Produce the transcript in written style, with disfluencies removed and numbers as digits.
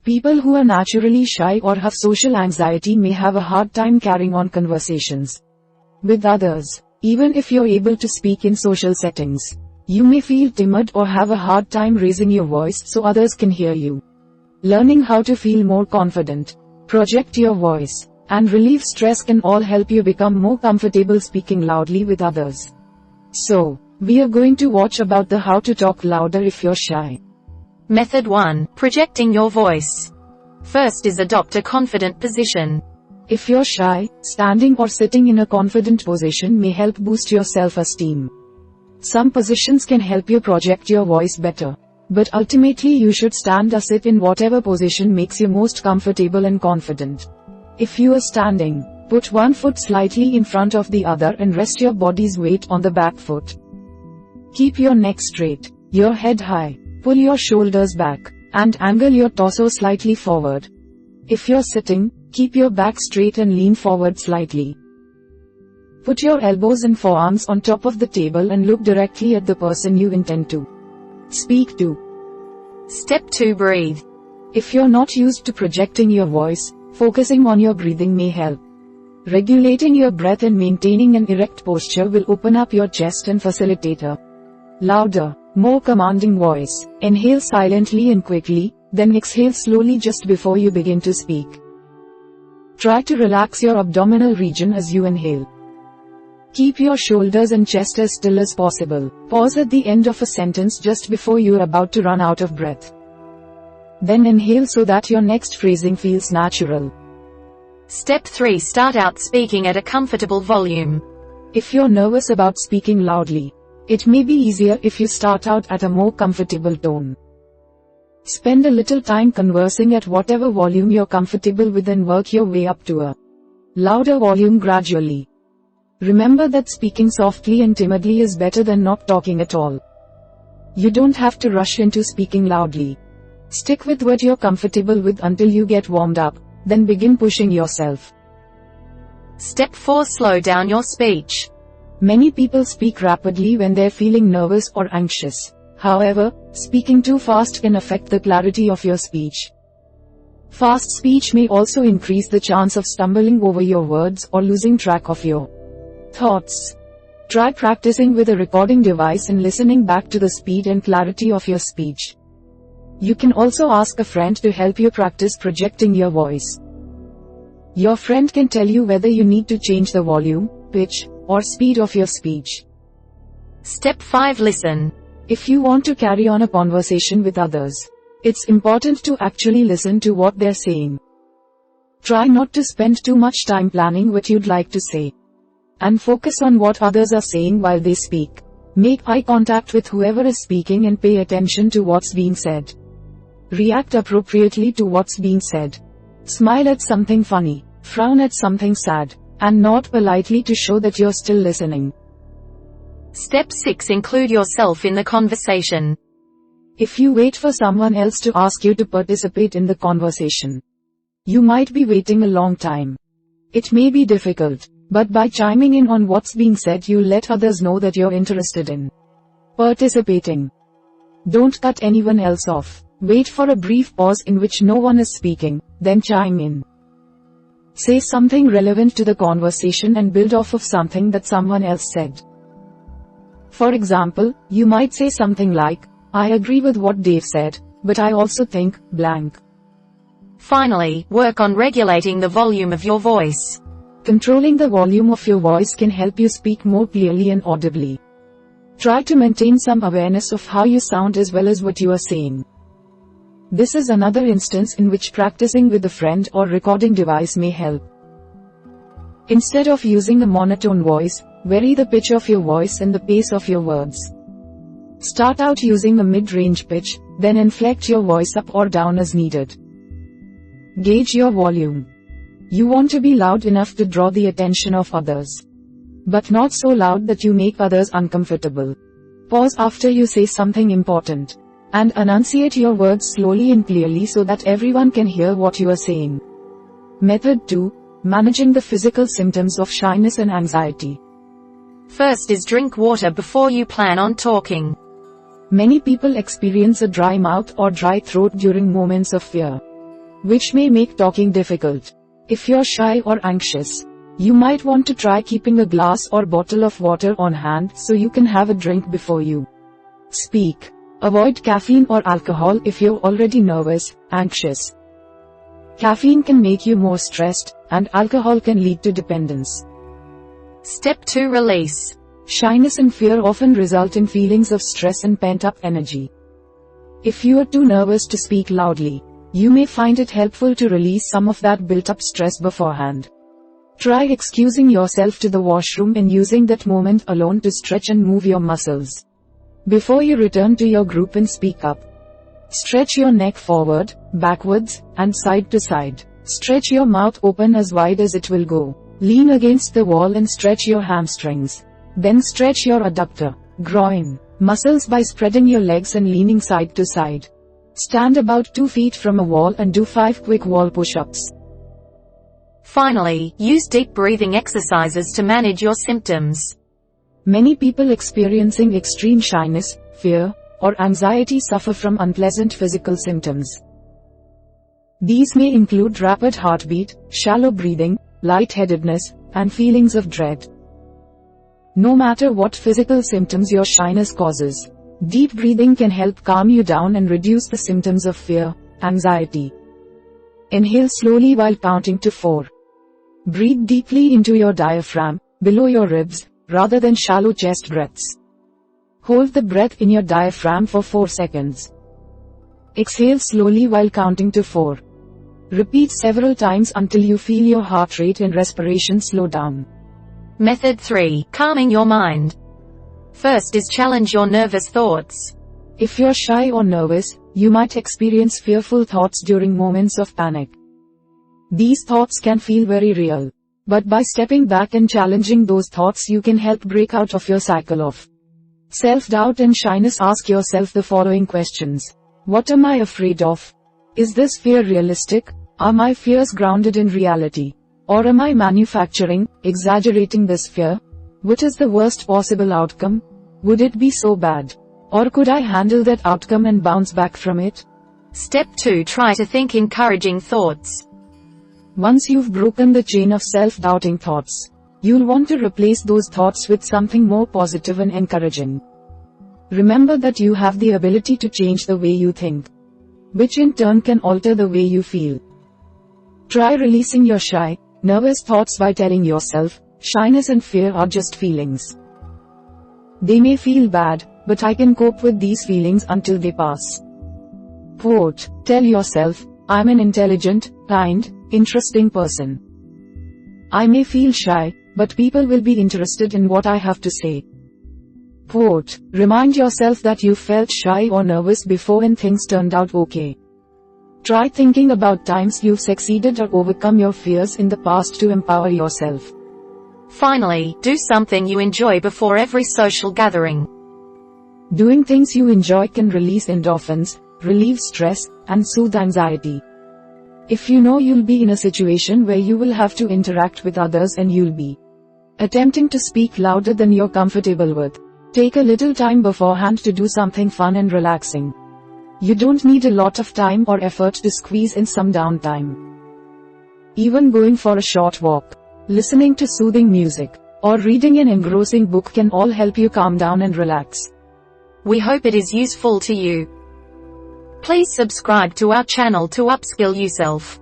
People who are naturally shy or have social anxiety may have a hard time carrying on conversations with others. Even if you're able to speak in social settings, you may feel timid or have a hard time raising your voice so others can hear you. Learning how to feel more confident, project your voice, and relieve stress can all help you become more comfortable speaking loudly with others. So, we are going to watch about the how to talk louder if you're shy. Method 1. Projecting your voice. First is adopt a confident position. If you're shy, standing or sitting in a confident position may help boost your self-esteem. Some positions can help you project your voice better. But ultimately you should stand or sit in whatever position makes you most comfortable and confident. If you are standing, put one foot slightly in front of the other and rest your body's weight on the back foot. Keep your neck straight, your head high, pull your shoulders back, and angle your torso slightly forward. If you're sitting, keep your back straight and lean forward slightly. Put your elbows and forearms on top of the table and look directly at the person you intend to speak to. Step 2. Breathe. If you're not used to projecting your voice, focusing on your breathing may help. Regulating your breath and maintaining an erect posture will open up your chest and facilitate a louder, more commanding voice. Inhale silently and quickly, then exhale slowly just before you begin to speak. Try to relax your abdominal region as you inhale. Keep your shoulders and chest as still as possible. Pause at the end of a sentence just before you're about to run out of breath. Then inhale so that your next phrasing feels natural. Step 3. Start out speaking at a comfortable volume. If you're nervous about speaking loudly, it may be easier if you start out at a more comfortable tone. Spend a little time conversing at whatever volume you're comfortable with and work your way up to a louder volume gradually. Remember that speaking softly and timidly is better than not talking at all. You don't have to rush into speaking loudly. Stick with what you're comfortable with until you get warmed up, then begin pushing yourself. Step 4. Slow down your speech. Many people speak rapidly when they're feeling nervous or anxious. However, speaking too fast can affect the clarity of your speech. Fast speech may also increase the chance of stumbling over your words or losing track of your thoughts. Try practicing with a recording device and listening back to the speed and clarity of your speech. You can also ask a friend to help you practice projecting your voice. Your friend can tell you whether you need to change the volume, pitch, or speed of your speech. Step 5. Listen. If you want to carry on a conversation with others, it's important to actually listen to what they're saying. Try not to spend too much time planning what you'd like to say, and focus on what others are saying while they speak. Make eye contact with whoever is speaking and pay attention to what's being said. React appropriately to what's being said. Smile at something funny, frown at something sad, and nod politely to show that you're still listening. Step 6. Include yourself in the conversation. If you wait for someone else to ask you to participate in the conversation, you might be waiting a long time. It may be difficult, but by chiming in on what's being said you'll let others know that you're interested in participating. Don't cut anyone else off. Wait for a brief pause in which no one is speaking, then chime in. Say something relevant to the conversation and build off of something that someone else said. For example, you might say something like, "I agree with what Dave said, but I also think, blank." Finally, work on regulating the volume of your voice. Controlling the volume of your voice can help you speak more clearly and audibly. Try to maintain some awareness of how you sound as well as what you are saying. This is another instance in which practicing with a friend or recording device may help. Instead of using a monotone voice, vary the pitch of your voice and the pace of your words. Start out using a mid-range pitch, then inflect your voice up or down as needed. Gauge your volume. You want to be loud enough to draw the attention of others, but not so loud that you make others uncomfortable. Pause after you say something important, and enunciate your words slowly and clearly so that everyone can hear what you are saying. Method 2. Managing the physical symptoms of shyness and anxiety. First is drink water before you plan on talking. Many people experience a dry mouth or dry throat during moments of fear. which may make talking difficult. If you're shy or anxious, you might want to try keeping a glass or bottle of water on hand so you can have a drink before you speak. Avoid caffeine or alcohol if you're already nervous, anxious. Caffeine can make you more stressed, and alcohol can lead to dependence. Step 2. Release. Shyness and fear often result in feelings of stress and pent-up energy. If you are too nervous to speak loudly, you may find it helpful to release some of that built-up stress beforehand. Try excusing yourself to the washroom and using that moment alone to stretch and move your muscles before you return to your group and speak up. Stretch your neck forward, backwards, and side to side. Stretch your mouth open as wide as it will go. Lean against the wall and stretch your hamstrings. Then stretch your adductor, groin, muscles by spreading your legs and leaning side to side. Stand about 2 feet from a wall and do 5 quick wall push-ups. Finally, use deep breathing exercises to manage your symptoms. Many people experiencing extreme shyness, fear, or anxiety suffer from unpleasant physical symptoms. These may include rapid heartbeat, shallow breathing, lightheadedness, and feelings of dread. No matter what physical symptoms your shyness causes, deep breathing can help calm you down and reduce the symptoms of fear, anxiety. Inhale slowly while counting to 4. Breathe deeply into your diaphragm, below your ribs, rather than shallow chest breaths. Hold the breath in your diaphragm for 4 seconds. Exhale slowly while counting to 4. Repeat several times until you feel your heart rate and respiration slow down. Method 3. Calming your mind. First is challenge your nervous thoughts. If you're shy or nervous, you might experience fearful thoughts during moments of panic. These thoughts can feel very real. But by stepping back and challenging those thoughts, you can help break out of your cycle of self-doubt and shyness. Ask yourself the following questions. What am I afraid of? Is this fear realistic? Are my fears grounded in reality? Or am I manufacturing, exaggerating this fear? What is the worst possible outcome? Would it be so bad? Or could I handle that outcome and bounce back from it? Step 2. Try to think encouraging thoughts. Once you've broken the chain of self-doubting thoughts, you'll want to replace those thoughts with something more positive and encouraging. Remember that you have the ability to change the way you think, which in turn can alter the way you feel. Try releasing your shy, nervous thoughts by telling yourself, shyness and fear are just feelings. They may feel bad, but I can cope with these feelings until they pass. Quote, tell yourself, I'm an intelligent, kind, interesting person. I may feel shy, but people will be interested in what I have to say. Quote, remind yourself that you felt shy or nervous before and things turned out okay. Try thinking about times you've succeeded or overcome your fears in the past to empower yourself. Finally, do something you enjoy before every social gathering. Doing things you enjoy can release endorphins, relieve stress, and soothe anxiety. If you know you'll be in a situation where you will have to interact with others and you'll be attempting to speak louder than you're comfortable with, take a little time beforehand to do something fun and relaxing. You don't need a lot of time or effort to squeeze in some downtime. Even going for a short walk, listening to soothing music, or reading an engrossing book can all help you calm down and relax. We hope it is useful to you. Please subscribe to our channel to upskill yourself.